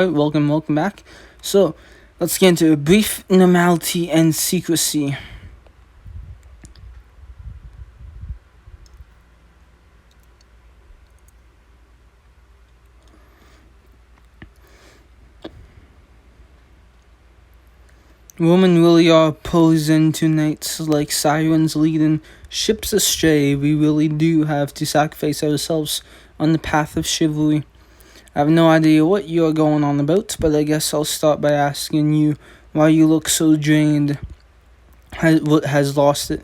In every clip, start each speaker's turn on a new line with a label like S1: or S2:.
S1: Alright, welcome back. So, let's get into brief normality and secrecy. Women really are poison tonight, like sirens leading ships astray. We really do have to sacrifice ourselves on the path of chivalry. I have no idea what you're going on about, but I guess I'll start by asking you why you look so drained. Has lost it.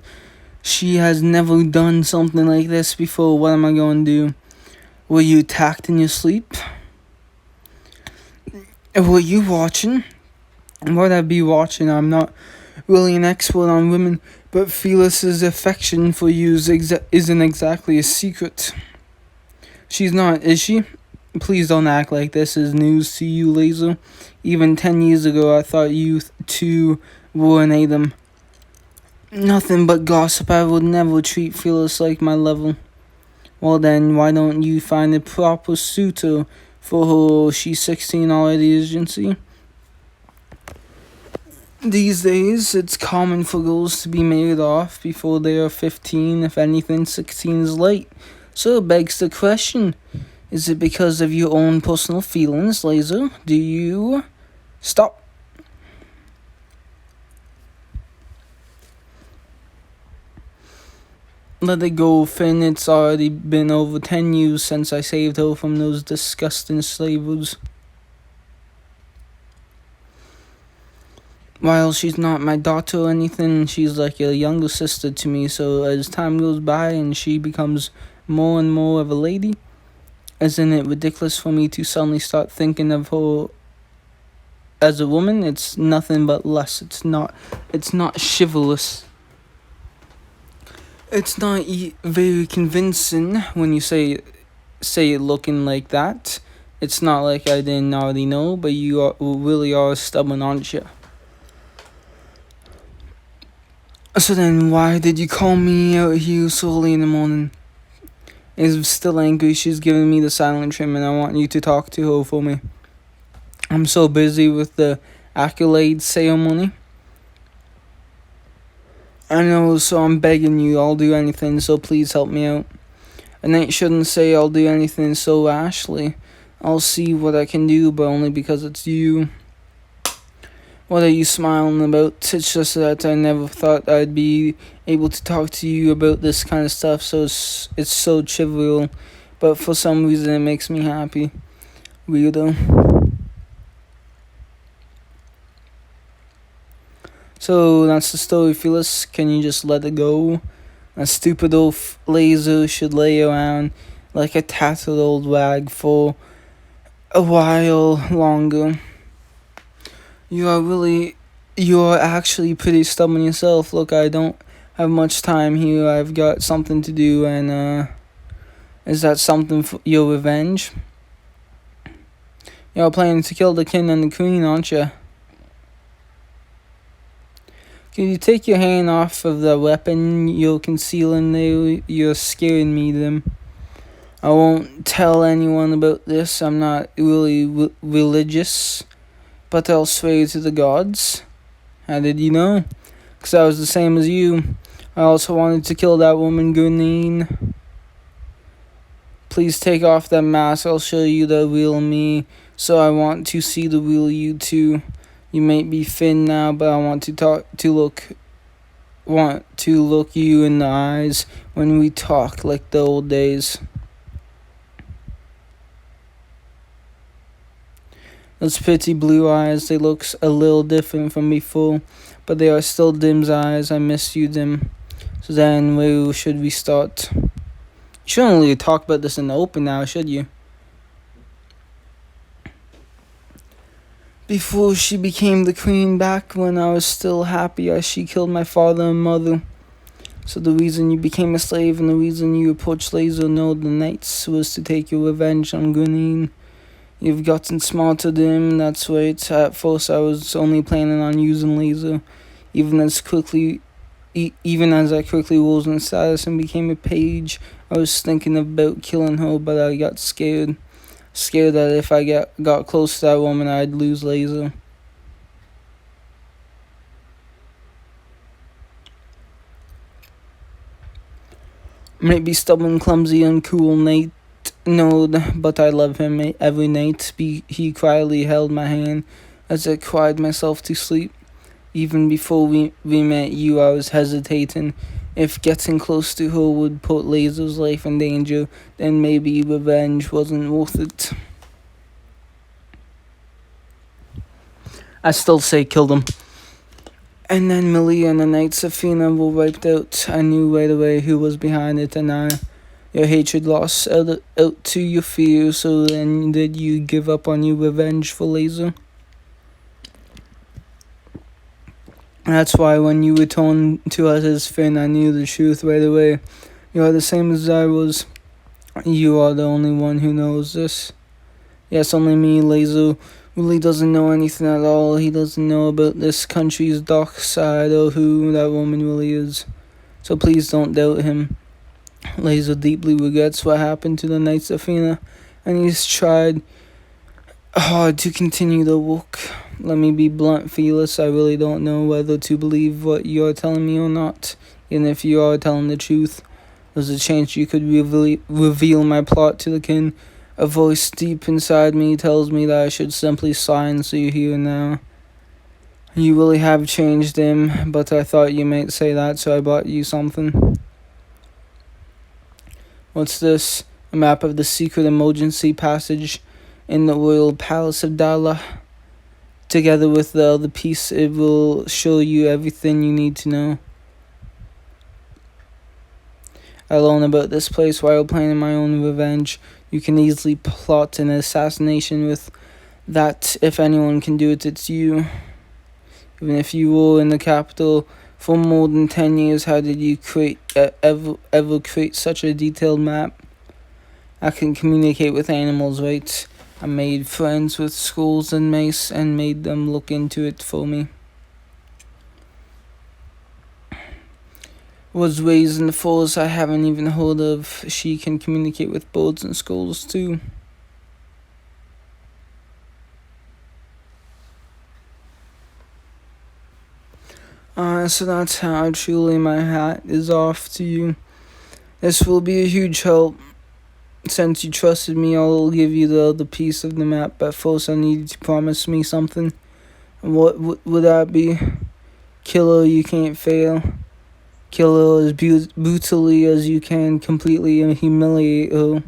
S1: She has never done something like this before. What am I going to do? Were you attacked in your sleep? Were you watching? What I'd be watching? I'm not really an expert on women, but Felice's affection for you isn't exactly a secret. She's not, is she? Please don't act like this is news to you, Laser. Even 10 years ago, I thought you two were an item. Nothing but gossip. I would never treat Felice like my level. Well then, why don't you find a proper suitor for her? She's 16 already, isn't she? These days, it's common for girls to be married off before they are 15. If anything, 16 is late. So it begs the question, is it because of your own personal feelings, Laser? Do you... Stop. Let it go, Finn. It's already been over 10 years since I saved her from those disgusting slavers. While she's not my daughter or anything, she's like a younger sister to me, so as time goes by and she becomes more and more of a lady, isn't it ridiculous for me to suddenly start thinking of her as a woman? It's nothing but lust. It's not chivalrous. It's not very convincing when you say it looking like that. It's not like I didn't already know, but you really are stubborn, aren't you? So then, why did you call me out here so early in the morning? Is still angry. She's giving me the silent treatment. I want you to talk to her for me. I'm so busy with the accolade ceremony. I know, so I'm begging you. I'll do anything, so please help me out. A knight shouldn't say I'll do anything so rashly. I'll see what I can do, but only because it's you. What are you smiling about? It's just that I never thought I'd be able to talk to you about this kind of stuff, so it's so trivial, but for some reason it makes me happy. Weirdo. So that's the story, Felice. Can you just let it go? A stupid old Laser should lay around like a tattered old rag for a while longer. You are actually pretty stubborn yourself. Look, I don't have much time here. I've got something to do, and, is that something for your revenge? You're planning to kill the king and the queen, aren't you? Can you take your hand off of the weapon you're concealing there? You're scaring me, them. I won't tell anyone about this. I'm not really religious. But I'll swear to the gods. How did you know? Because I was the same as you. I also wanted to kill that woman, Gurneen. Please take off that mask. I'll show you the real me. So I want to see the real you too. You may be Finn now, but I want to look you in the eyes when we talk like the old days. Those pretty blue eyes, they look a little different from before, but they are still Dim's eyes. I miss you, Dim. So then, where should we start? You shouldn't really talk about this in the open now, should you? Before she became the queen, back when I was still happy as she killed my father and mother. So the reason you became a slave and the reason you approached Laser the Knights was to take your revenge on Gurneen. You've gotten smarter, Dim, that's right. At first I was only planning on using Laser. Even as I quickly rose in status and became a page, I was thinking about killing her, but I got scared. Scared that if I got close to that woman, I'd lose Laser. Might be stubborn, clumsy, uncool Nate Node, but I love him every night. He quietly held my hand as I cried myself to sleep. Even before we met you, I was hesitating. If getting close to her would put Laser's life in danger, then maybe revenge wasn't worth it. I still say kill them. And then Millie and the Knights of Fina were wiped out. I knew right away who was behind it, and your hatred lost out to your fear, so then did you give up on your revenge for Laser? That's why when you returned to us as Finn, I knew the truth right away. You are the same as I was. You are the only one who knows this. Yes, only me. Laser really doesn't know anything at all. He doesn't know about this country's dark side or who that woman really is. So please don't doubt him. Laser deeply regrets what happened to the Knights of Fina, and he's tried hard to continue the work. Let me be blunt, Felice. I really don't know whether to believe what you're telling me or not. Even if you are telling the truth, there's a chance you could reveal my plot to the king. A voice deep inside me tells me that I should simply silence you here and now. You really have changed him, but I thought you might say that, so I brought you something. What's this? A map of the secret emergency passage in the royal palace of Dala. Together with the other piece, it will show you everything you need to know. I learned about this place while planning my own revenge. You can easily plot an assassination with that. If anyone can do it, it's you. Even if you were in the capital for more than 10 years, how did you ever create such a detailed map? I can communicate with animals, right? I made friends with skulls and mice and made them look into it for me. Was raised in the forest I haven't even heard of. She can communicate with birds and skulls too. So that's how truly my hat is off to you. This will be a huge help. Since you trusted me, I'll give you the other piece of the map, but first I need you to promise me something. What would that be? Kill her, you can't fail. Kill her as brutally as you can, completely humiliate her.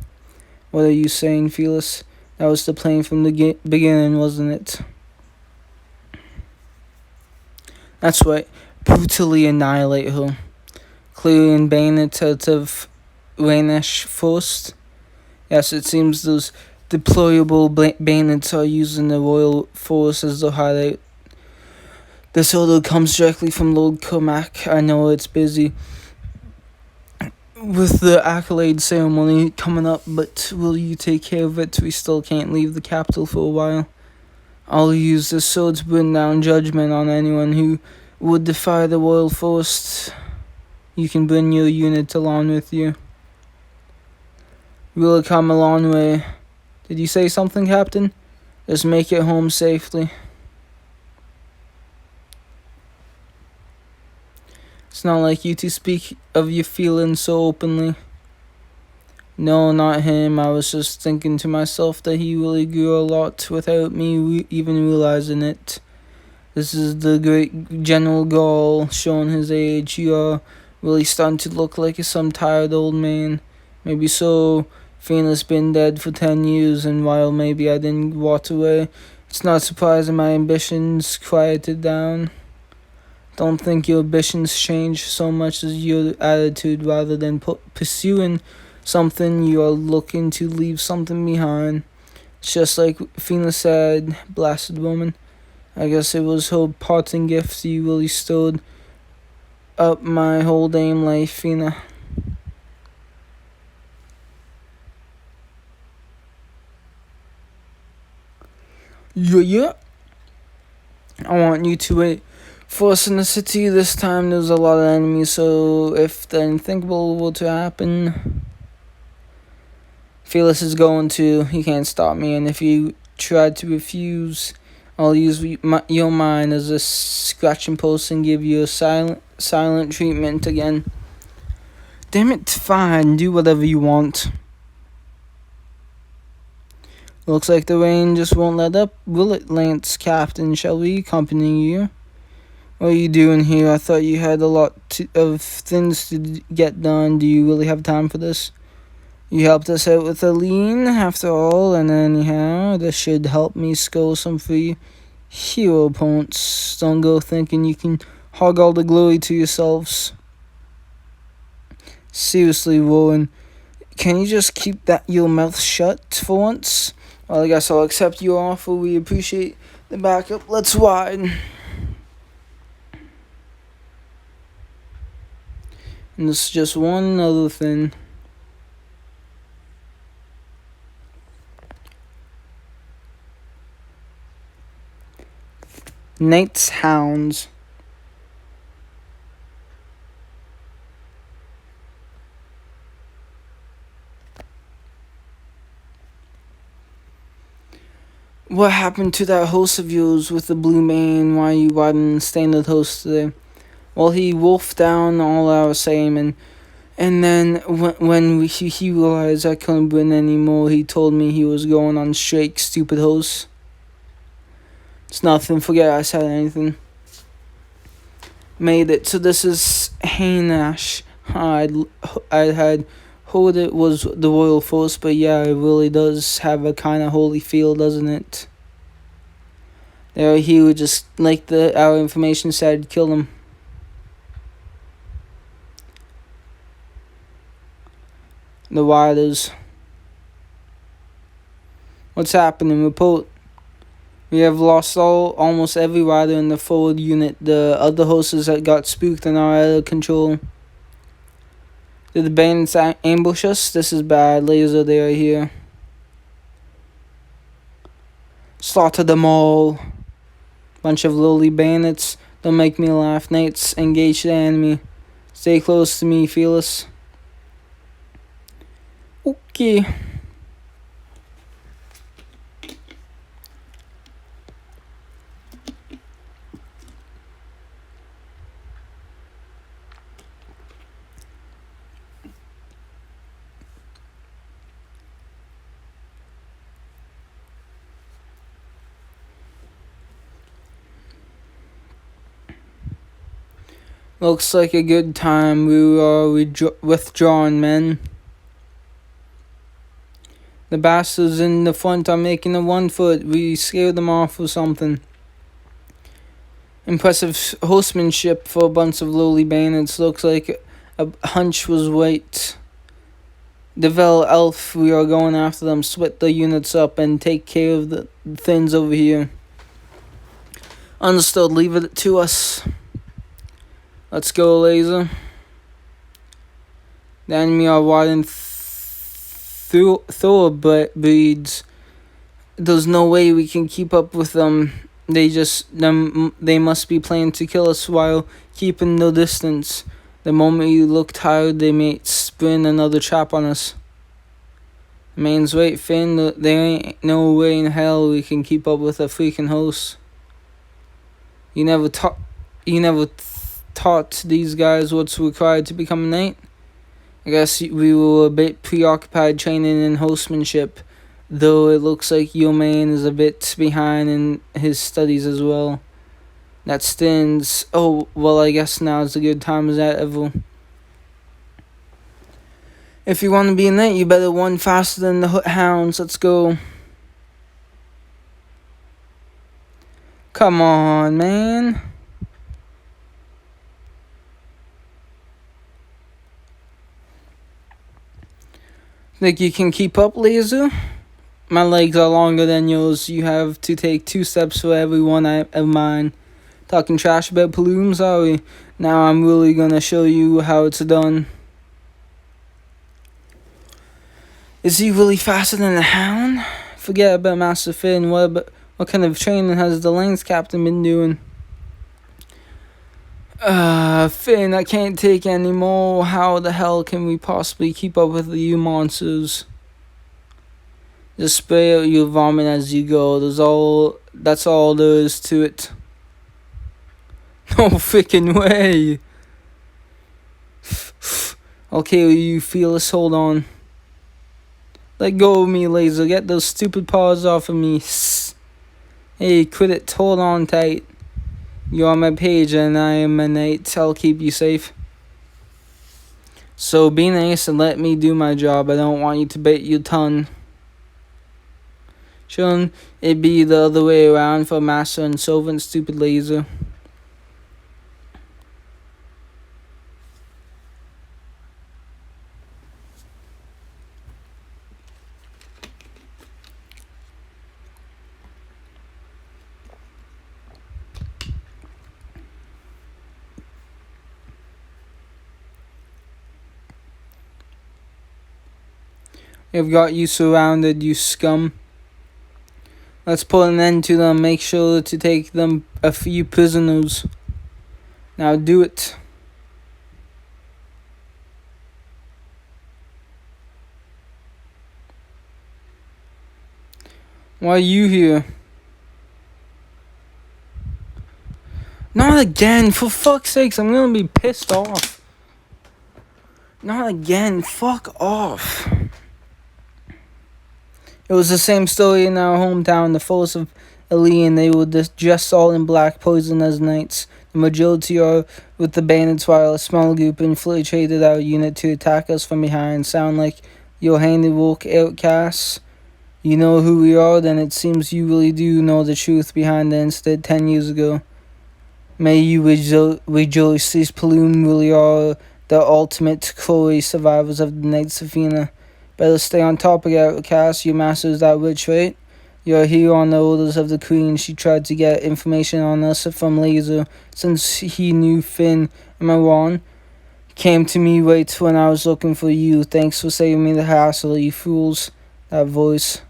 S1: What are you saying, Felice? That was the plan from the beginning, wasn't it? That's right. Brutally annihilate her. Clear and ban it out of Ranish first. Yes, it seems those deplorable bandits are using the royal force as their hideout. This order comes directly from Lord Cormac. I know it's busy with the accolade ceremony coming up, but will you take care of it? We still can't leave the capital for a while. I'll use the sword to bring down judgment on anyone who would defy the royal force. You can bring your unit along with you. We'll come a long way. Did you say something, Captain? Just make it home safely. It's not like you to speak of your feelings so openly. No, not him. I was just thinking to myself that he really grew a lot without me even realizing it. This is the great General Gaul showing his age. You are really starting to look like some tired old man. Maybe so. Fina's been dead for 10 years, and while maybe I didn't walk away, it's not surprising my ambitions quieted down. Don't think your ambitions change so much as your attitude. Rather than pursuing something, you are looking to leave something behind. It's just like Fina said, blasted woman. I guess it was her parting gift. You really stood up my whole damn life, Fina. Yeah. I want you to wait for us in the city. This time there's a lot of enemies, so if the unthinkable were to happen, Felice is going to. He can't stop me, and if you try to refuse, I'll use your mind as a scratching post and give you a silent treatment again. Damn it, fine, do whatever you want. Looks like the rain just won't let up, will it, Lance Captain? Shall we accompany you? What are you doing here? I thought you had a lot of things to get done. Do you really have time for this? You helped us out with a lean, after all, and anyhow, this should help me score some free hero points. Don't go thinking you can hog all the glory to yourselves. Seriously, Warren, can you just keep your mouth shut for once? Well, I guess I'll accept your offer. We appreciate the backup. Let's ride. And this is just one other thing. Knight's Hounds. What happened to that host of yours with the blue mane? Why are you riding standard host today? Well, he wolfed down all our salmon, and then when he realized I couldn't win anymore, he told me he was going on straight, stupid host. It's nothing, forget I said anything. Made it. So this is Haynash. I had heard it was the Royal Force, but yeah, it really does have a kind of holy feel, doesn't it? There he would just, like our information said, kill him. The riders. What's happening? Report. We have lost almost every rider in the forward unit. The other horses that got spooked and are out of control. Did the bandits ambush us? This is bad. Laser, they are here. Slaughter them all. Bunch of lowly bandits. Don't make me laugh. Knights, engage the enemy. Stay close to me, Felice. Okay. Looks like a good time. We are withdrawn, men. The bastards in the front are making a 1 foot. We scared them off or something. Impressive horsemanship for a bunch of lowly bandits. Looks like a hunch was right. Devel Elf, we are going after them. Split the units up and take care of the things over here. Understood. Leave it to us. Let's go, Laser. The enemy are riding thoroughbreds. There's no way we can keep up with them. They must be planning to kill us while keeping the distance. The moment you look tired, they may spring another trap on us. Man's right, Finn. There ain't no way in hell we can keep up with a freaking host. You never taught these guys what's required to become a knight? I guess we were a bit preoccupied training in horsemanship, though it looks like your man is a bit behind in his studies as well. That stands. Oh, well, I guess now is a good time as that ever. If you want to be a knight, you better run faster than the hounds. Let's go. Come on, man. Think you can keep up, Laser? My legs are longer than yours. You have to take 2 steps for every one of mine. Talking trash about Paloom, sorry. Now I'm really gonna show you how it's done. Is he really faster than the hound? Forget about Master Finn. What kind of training has the Lance Captain been doing? Finn, I can't take any more. How the hell can we possibly keep up with you monsters? Just spray out your vomit as you go. That's all there is to it. No freaking way. Okay, you Felice, hold on. Let go of me, Laser. Get those stupid paws off of me. Hey, quit it. Hold on tight. You're on my page and I am a knight. I'll keep you safe. So be nice and let me do my job. I don't want you to bite your tongue. Shouldn't it be the other way around for master and servant, stupid Laser? I've got you surrounded, you scum. Let's put an end to them. Make sure to take them a few prisoners. Now do it. Why are you here? Not again, for fuck's sakes, I'm gonna be pissed off. Not again, fuck off. It was the same story in our hometown. The force of Alien, they were dressed all in black, poison as knights. The majority are with the bandits, while a small group infiltrated our unit to attack us from behind. Sound like your handiwork, outcasts? You know who we are? Then it seems you really do know the truth behind the incident 10 years ago. May you rejoice. These Paloon really are the ultimate glory survivors of the Knights of Athena. Better stay on top of your outcast. Your master is that witch, right? You're here on the orders of the Queen. She tried to get information on us from Laser since he knew Finn. Am I wrong? Came to me right when I was looking for you. Thanks for saving me the hassle, you fools. That voice.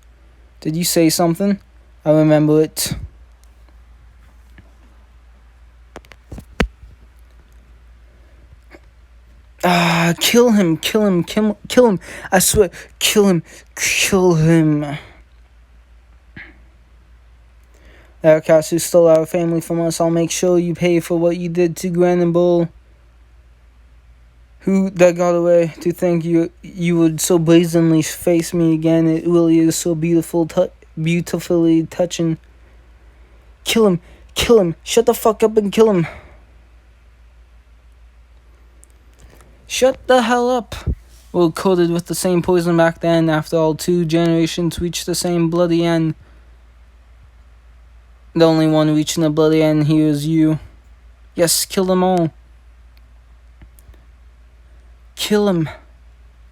S1: Did you say something? I remember it. Kill him. I swear, kill him. The outcast who stole our family from us, I'll make sure you pay for what you did to Gran and Bull. Who that got away? To think you would so brazenly face me again. It really is so beautifully touching. Kill him. Shut the fuck up and kill him. Shut the hell up. We're coated with the same poison back then. After all, 2 generations reached the same bloody end. The only one reaching the bloody end here is you. Yes, kill them all. Kill him.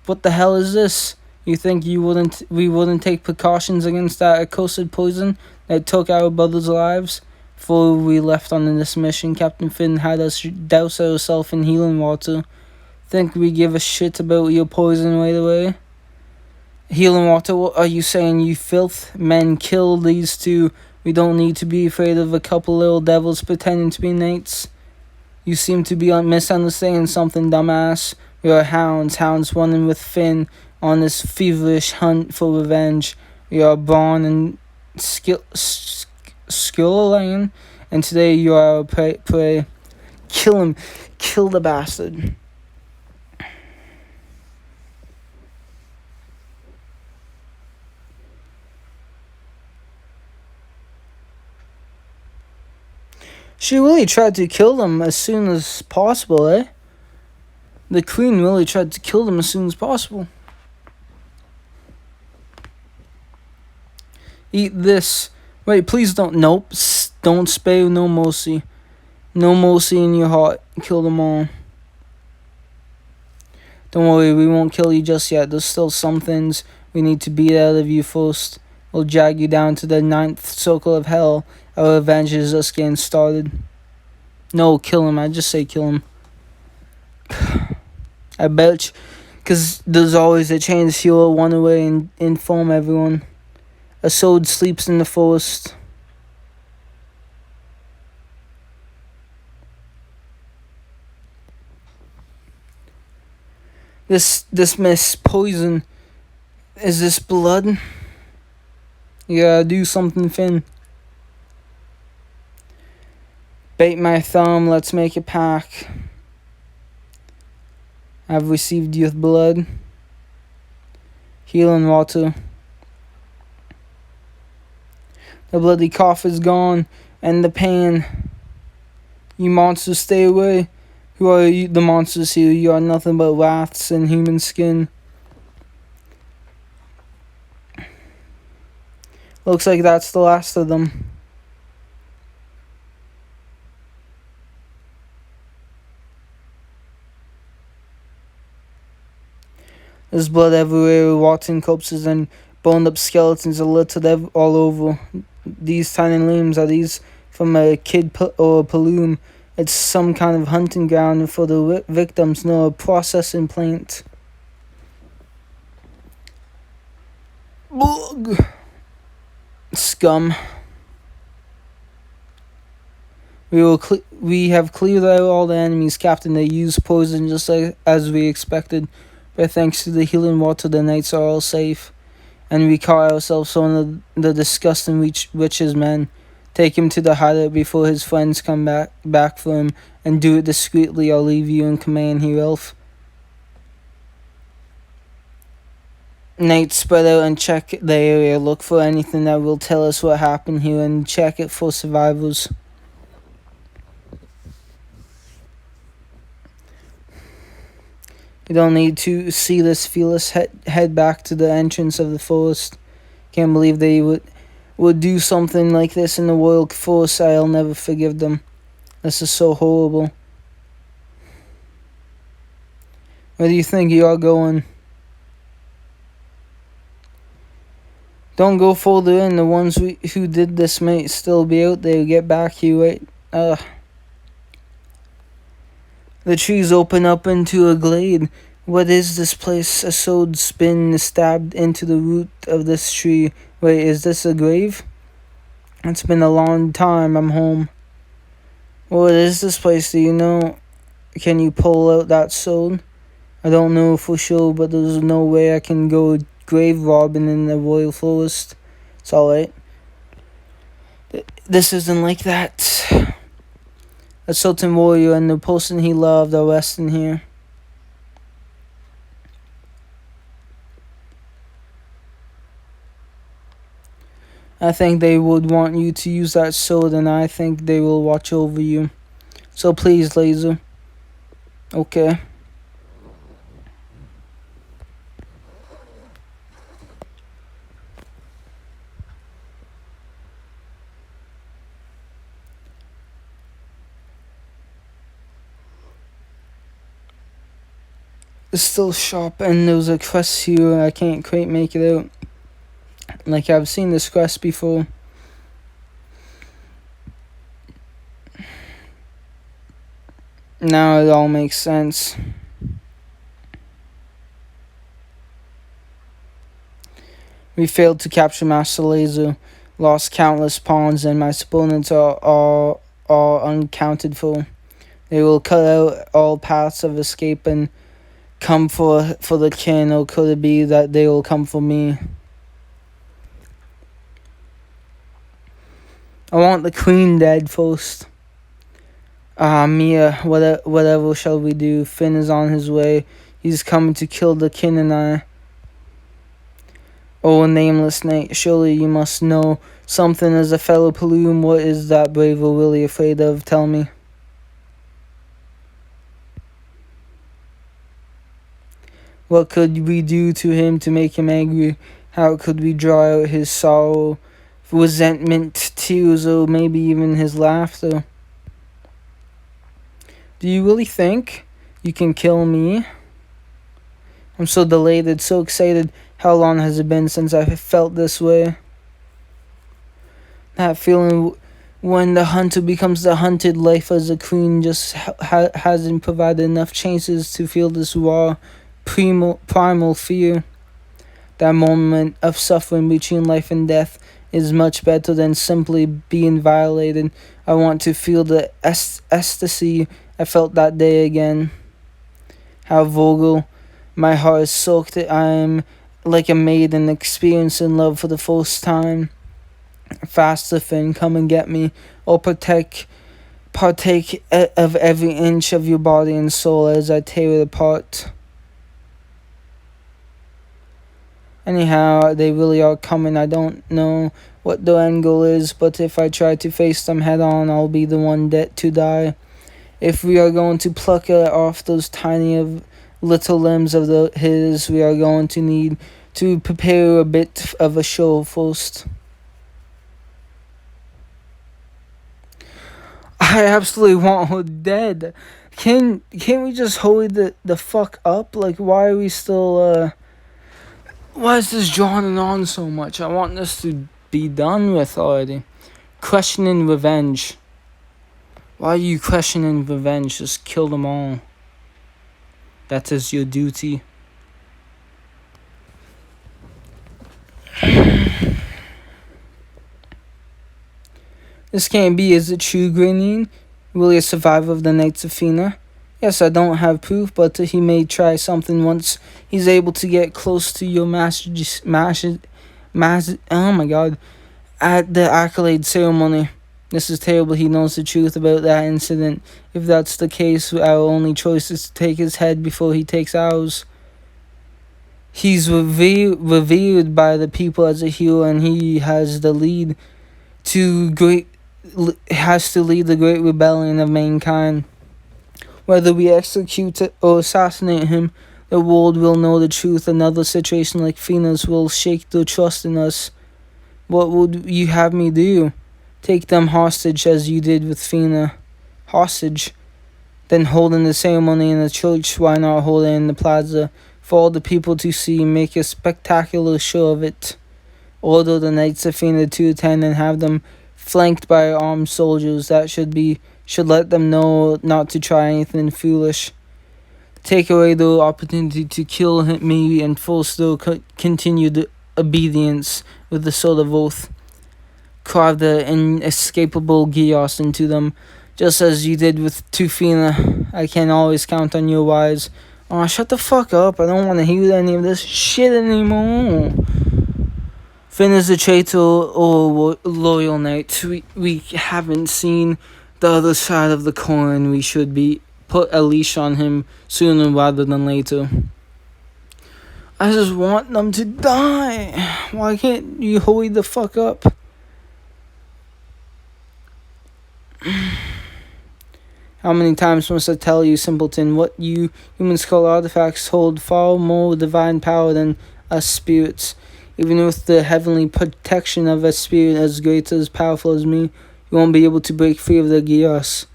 S1: What the hell is this? You think we wouldn't take precautions against that accursed poison that took our brothers' lives? Before we left on this mission, Captain Finn had us douse ourselves in healing water. Think we give a shit about your poison right away? Healing water, what are you saying, you filth? Men, kill these 2. We don't need to be afraid of a couple little devils pretending to be knights. You seem to be misunderstanding something, dumbass. We are hounds running with Finn on this feverish hunt for revenge. We are Brawn and Skillerlion, and today you are our prey. Kill him. Kill the bastard. She really tried to kill them as soon as possible, eh? The Queen really tried to kill them as soon as possible. Eat this. Wait, please don't. Nope. Don't spare no mercy. No mercy in your heart. Kill them all. Don't worry, we won't kill you just yet. There's still some things we need to beat out of you first. We'll drag you down to the 9th circle of hell. Our revenge is just getting started. No, kill him. I just say kill him. I bet you. Because there's always a chance he'll run away and inform everyone. A sword sleeps in the forest. This Miss Poison. Is this blood? You gotta do something, Finn. Bite my thumb, let's make a pact. I've received your blood, healing water. The bloody cough is gone, and the pain. You monsters, stay away. Who are you, the monsters here? You are nothing but wraiths in human skin. Looks like that's the last of them. There's blood everywhere, rotten corpses and boned up skeletons are littered all over. These tiny limbs, are these from a kid or a Paloom? It's some kind of hunting ground for the victims, no, a processing plant. Bug. Scum. We have cleared out all the enemies, Captain. They used poison just as we expected. But thanks to the healing water, the knights are all safe. And we call ourselves one of the disgusting witches men. Take him to the hideout before his friends come back for him, and do it discreetly. I'll leave you in command here, Elf. Knights, spread out and check the area. Look for anything that will tell us what happened here, and check it for survivors. You don't need to see this, Felice. Head back to the entrance of the forest. Can't believe they would do something like this in the royal forest. I'll never forgive them. This is so horrible. Where do you think you are going? Don't go further in. The ones who did this might still be out there. Get back here, right? The trees open up into a glade. What is this place? A sword's been stabbed into the root of this tree. Wait, is this a grave? It's been a long time. I'm home. What is this place? Do you know? Can you pull out that sword? I don't know for sure, but there's no way I can go grave robbing in the royal forest. It's alright. This isn't like that. A Sultan warrior and the person he loved are resting here. I think they would want you to use that sword, and I think they will watch over you. So please, Laser. Okay. It's still sharp, and there's a crest here. I can't quite make it out. Like, I've seen this crest before. Now it all makes sense. We failed to capture Master Laser, lost countless pawns, and my opponents are uncounted for. They will cut out all paths of escape and come for the kin, or could it be that they will come for me? I want the queen dead first. Mia, whatever shall we do? Finn is on his way. He's coming to kill the kin and I. Oh, nameless knight, surely you must know something as a fellow Paloom. What is that braver really afraid of? Tell me. What could we do to him to make him angry? How could we draw out his sorrow, resentment, tears, or maybe even his laughter? Do you really think you can kill me? I'm so delighted, so excited. How long has it been since I felt this way? That feeling when the hunter becomes the hunted. Life as a queen just hasn't provided enough chances to feel this raw, primal fear. That moment of suffering between life and death is much better than simply being violated. I want to feel the ecstasy I felt that day again. How vulgar. My heart is soaked. I am like a maiden experiencing love for the first time. Faster, Finn, come and get me, or partake of every inch of your body and soul as I tear it apart. Anyhow, they really are coming. I don't know what the end goal is, but if I try to face them head on, I'll be the one to die. If we are going to pluck off those tiny little limbs of his, we are going to need to prepare a bit of a show first. I absolutely want her dead. Can't we just hold the fuck up? Like, why are we still why is this drawing on so much? I want this to be done with already. Questioning revenge. Why are you questioning revenge? Just kill them all. That is your duty. This can't be. Is it true, Granine? Really a survivor of the Knights of Fina? Yes, I don't have proof, but he may try something once he's able to get close to your oh my god, at the accolade ceremony. This is terrible. He knows the truth about that incident. If that's the case, our only choice is to take his head before he takes ours. He's revered by the people as a hero, and he has to lead the great rebellion of mankind. Whether we execute or assassinate him, the world will know the truth. Another situation like Fina's will shake their trust in us. What would you have me do? Take them hostage as you did with Fina. Hostage? Then holding the ceremony in the church, why not hold it in the plaza? For all the people to see, make a spectacular show of it. Order the Knights of Fina to attend and have them flanked by armed soldiers. That should let them know not to try anything foolish. Take away the opportunity to kill me and force their continued obedience with the sword of oath. Carve the inescapable Gios into them, just as you did with Tufina. I can always count on your wise. Oh, shut the fuck up. I don't want to hear any of this shit anymore. Finn is a traitor or loyal knight. We haven't seen the other side of the coin. We should be put a leash on him sooner rather than later. I just want them to die. Why can't you hurry the fuck up? How many times must I tell you, simpleton, what you humans call artifacts hold far more divine power than us spirits. Even with the heavenly protection of a spirit as great as powerful as me, you won't be able to break free of the Gios.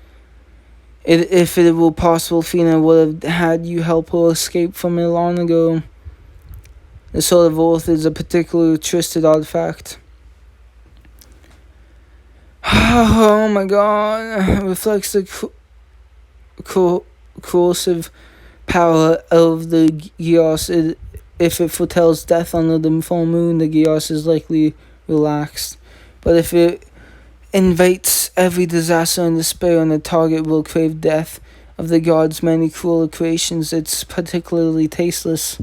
S1: If it were possible, Fina would have had you help her escape from it long ago. The Sword of Oath is a particularly twisted artifact. Oh my god. It reflects the corrosive power of the Gios. If it foretells death under the full moon, the Gios is likely relaxed. But if it invites every disaster and despair, and the target will crave death of the gods' many cruel creations, it's particularly tasteless.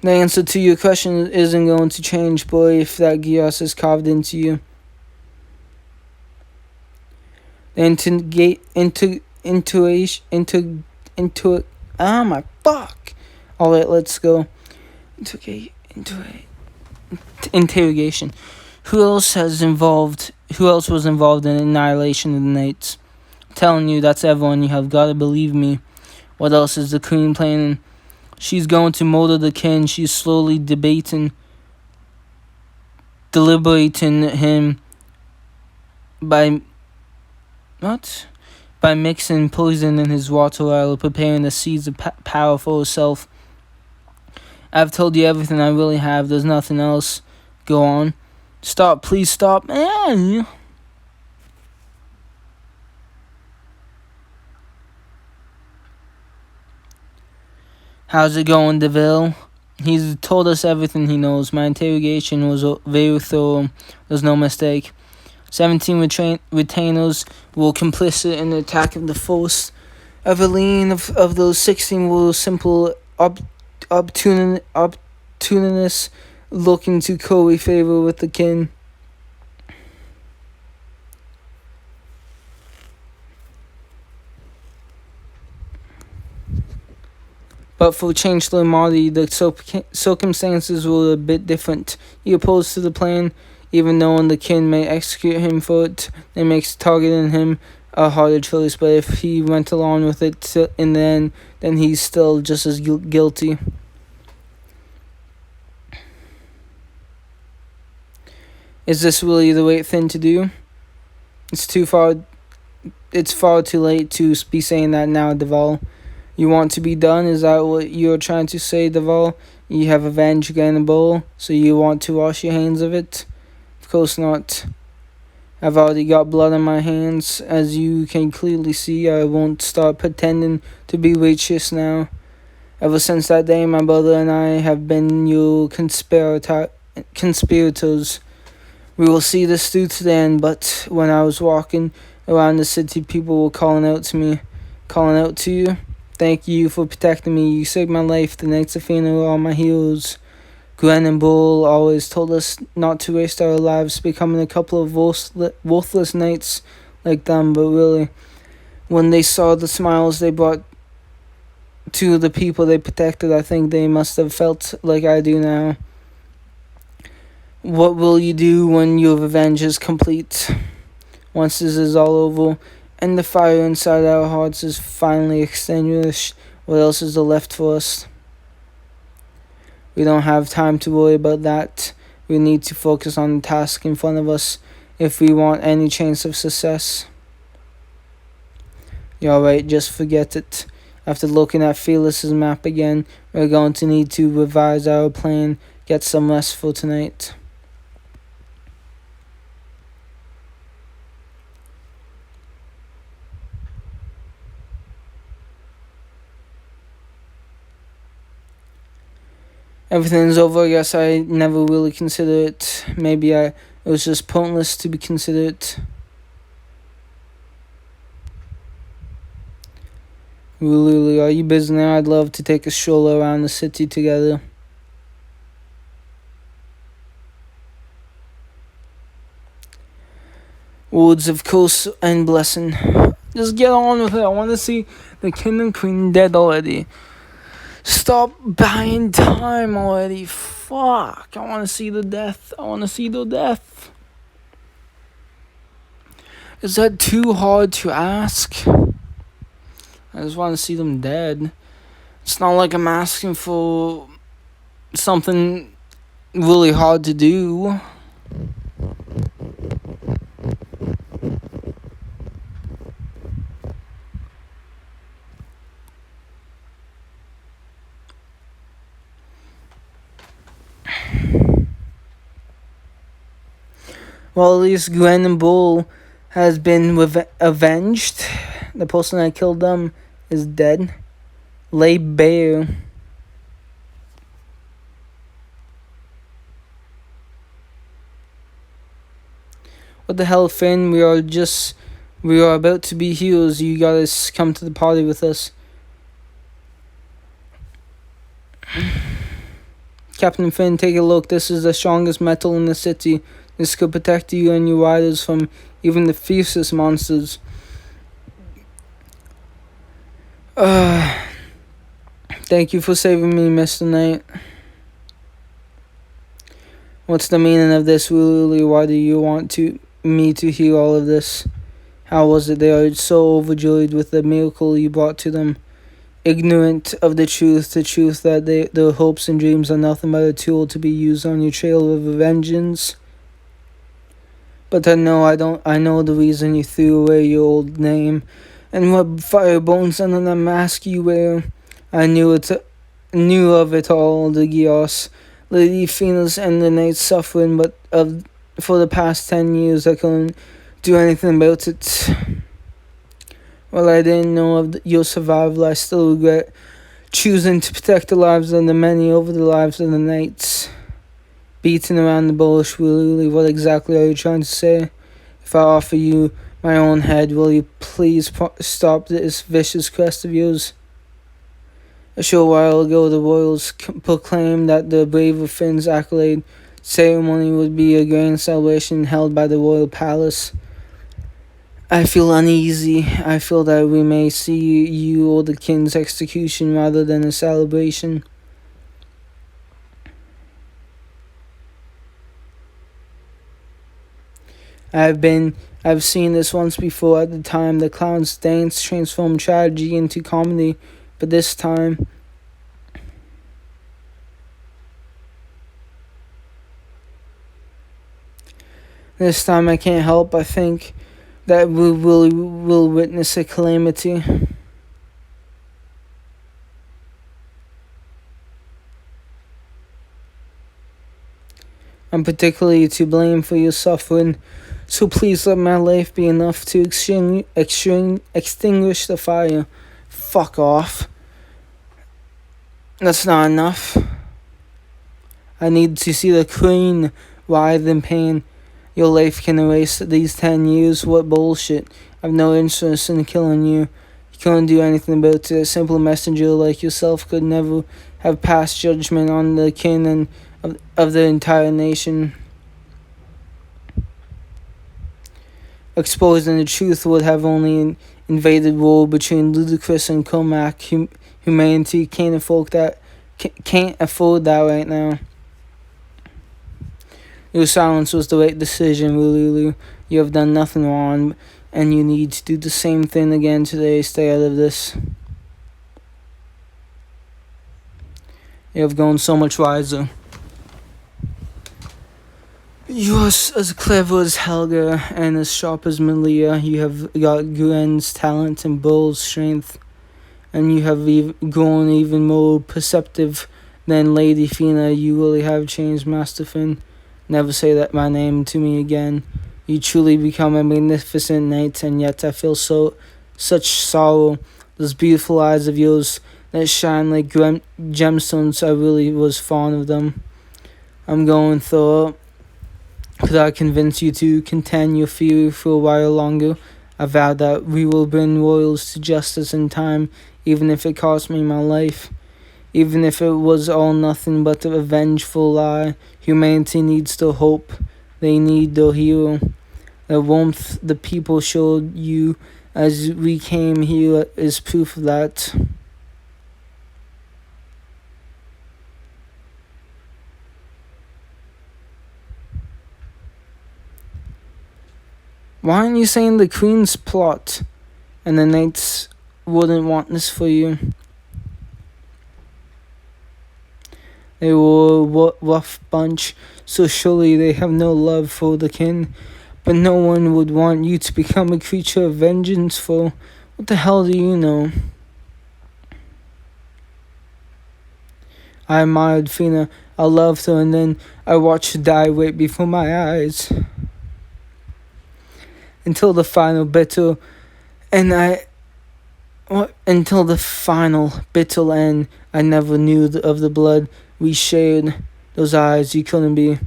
S1: The answer to your question isn't going to change, boy, if that Gios is carved into you. Oh my fuck! Alright, let's go. Interrogation. Who else was involved in the annihilation of the Knights? I'm telling you, that's everyone. You have got to believe me. What else is the Queen planning? She's going to murder the king. She's slowly deliberating him by mixing poison in his water while preparing the seeds of power for herself. I've told you everything I really have. There's nothing else. Go on. Stop. Please stop. How's it going, DeVille? He's told us everything he knows. My interrogation was very thorough. There's no mistake. 17 retainers were complicit in the attack of the force. Eveline of those 16 were simple opportunists looking to curry favor with the king. But for Chancellor Marty, the circumstances were a bit different. He opposed to the plan, even knowing the king may execute him for it. It makes targeting him a harder choice, but if he went along with it in the end, then he's still just as guilty. Is this really the right thing to do? It's far too late to be saying that now, Duval. You want to be done? Is that what you're trying to say, Duval? You have avenged Gannibal, so you want to wash your hands of it? Of course not. I've already got blood on my hands. As you can clearly see, I won't start pretending to be righteous now. Ever since that day, my brother and I have been your conspirators. We will see this through to the end, but when I was walking around the city, people were calling out to you. Thank you for protecting me. You saved my life. The Knights of Fana are all my heroes. Gwen and Bull always told us not to waste our lives becoming a couple of worthless knights like them, but really, when they saw the smiles they brought to the people they protected, I think they must have felt like I do now. What will you do when your revenge is complete? Once this is all over, and the fire inside our hearts is finally extinguished, what else is there left for us? We don't have time to worry about that. We need to focus on the task in front of us if we want any chance of success. You're alright, just forget it. After looking at Felice's map again, we're going to need to revise our plan, get some rest for tonight. Everything's over. I guess I never really considered it. Maybe it was just pointless to be considered. Really, are you busy now? I'd love to take a stroll around the city together. Words of curse and blessing. Just get on with it. I want to see the king and queen dead already. Stop buying time already. Fuck. I want to see the death. Is that too hard to ask? I just want to see them dead. It's not like I'm asking for something really hard to do. Well, at least Gwen and Bull has been avenged. The person that killed them is dead. Lay bare. What the hell, Finn? We are about to be heroes. You gotta come to the party with us. Captain Finn, take a look. This is the strongest metal in the city. This could protect you and your riders from even the fiercest monsters. Thank you for saving me, Mr. Knight. What's the meaning of this, really? Why do you want me to hear all of this? How was it they are so overjoyed with the miracle you brought to them? Ignorant of the truth that their hopes and dreams are nothing but a tool to be used on your trail of vengeance. But I know the reason you threw away your old name, and what fire bones under the mask you wear. I knew of it all, the Gios, Lady Phoenix and the Knights suffering, but for the past 10 years I couldn't do anything about it. While I didn't know of your survival, I still regret choosing to protect the lives of the many over the lives of the Knights. Beating around the bush, really, what exactly are you trying to say? If I offer you my own head, will you please stop this vicious quest of yours? A short while ago, the royals proclaimed that the brave of Finn's accolade ceremony would be a grand celebration held by the royal palace. I feel uneasy. I feel that we may see you or the king's execution rather than a celebration. I've seen this once before. At the time, the clown's dance transformed tragedy into comedy, but this time I can't help but think that we will witness a calamity. I'm particularly to blame for your suffering, so please let my life be enough to extinguish the fire. Fuck off. That's not enough. I need to see the queen writhe in pain. Your life can erase these 10 years. What bullshit. I've no interest in killing you. You couldn't do anything about it. A simple messenger like yourself could never have passed judgment on the king and of the entire nation. Exposing the truth would have only invaded war between Ludicrous and Comac. Humanity can't afford that right now. Your silence was the right decision, Lulu. You have done nothing wrong, and you need to do the same thing again today. Stay out of this. You have grown so much wiser. You are as clever as Helga and as sharp as Malia. You have got Gwen's talent and Bull's strength, and you have grown even more perceptive than Lady Fina. You really have changed, Master Finn. Never say that my name to me again. You truly become a magnificent knight, and yet I feel such sorrow. Those beautiful eyes of yours that shine like gemstones, I really was fond of them. I'm going through. Could I convince you to contain your fury for a while longer? I vow that we will bring royals to justice in time, even if it cost me my life. Even if it was all nothing but a vengeful lie. Humanity needs the hope. They need the hero. The warmth the people showed you as we came here is proof of that. Why aren't you saying the Queen's plot and the Knights wouldn't want this for you? They were a rough bunch, so surely they have no love for the king. But no one would want you to become a creature of vengeance for... What the hell do you know? I admired Fina. I loved her, and then I watched her die right before my eyes. Until the final bitter end, I never knew of the blood we shared. Those eyes, you couldn't be.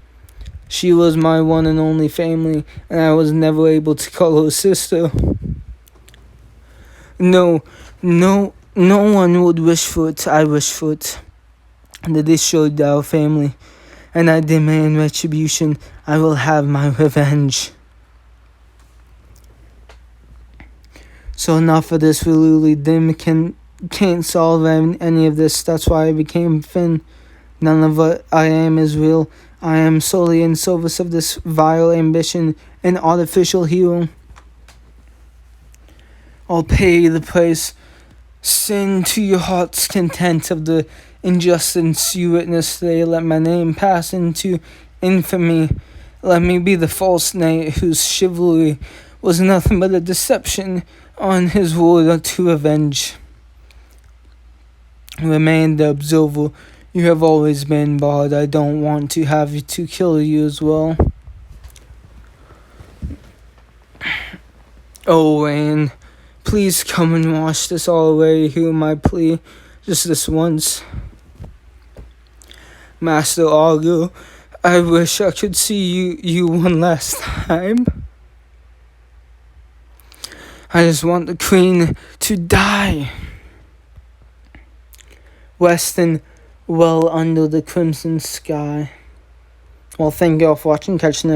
S1: She was my one and only family, and I was never able to call her sister. No one would wish for it. I wish for it. And that this showed our family, and I demand retribution. I will have my revenge. So enough of this, Lulu. Dim can't solve any of this. That's why I became Finn. None of what I am is real. I am solely in service of this vile ambition, an artificial hero. I'll pay the price. Sin to your heart's content of the injustice you witnessed today. Let my name pass into infamy. Let me be the false knight whose chivalry was nothing but a deception on his word to avenge. Remain the observer. You have always been barred. I don't want to have to kill you as well. Oh, Wayne, please come and wash this all away. Hear my plea, just this once. Master Argo, I wish I could see you one last time. I just want the Queen to die. resting well under the crimson sky. Well, thank you all for watching. Catch you next